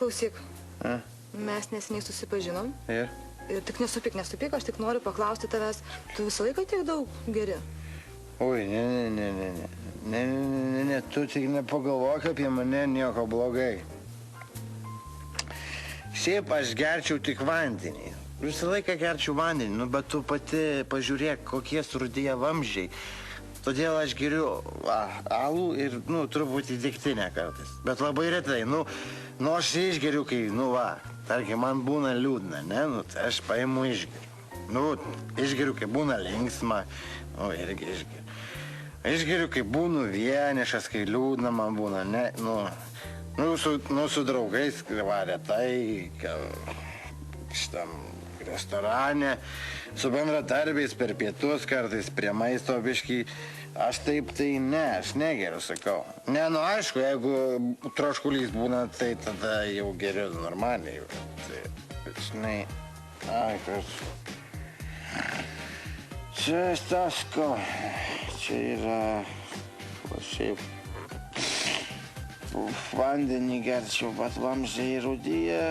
klausyk. Mes neseniai susipažinom. Ir? Ir tik nesupyk, aš tik noriu paklausti tavęs, tu visą laiką tiek daug geri? Oi, ne, tu tik nepagalvok apie mane nieko blogai. Šiaip aš gerčiau tik vandenį. Visą laiką gerčiau vandenį, bet tu pati pažiūrėk, kokie surudėję vamzdžiai. Todėl aš geriu alų ir, truputį degtinę kartais. Bet labai retai, aš išgeriu, kai, tarkim, man būna liūdna, ne, tai aš paimu išgeriu. Išgeriu, kai būna linksma, irgi išgeriu. Išgeriu, kai būnu vienišas, kai liūdna man būna, ne, su draugais, retai, šitam restorane, su bendradarbiais per pietus kartais prie maisto biškį, aš taip tai ne, aš negeriu, sakau. Ne, aišku, jeigu troškulys būna, tai tada jau geriu normaliai. Tai, žinai, kas. Čia taško, čia yra, šiaip, vandenį gerčiau, bet vamzdžiai rūdyje.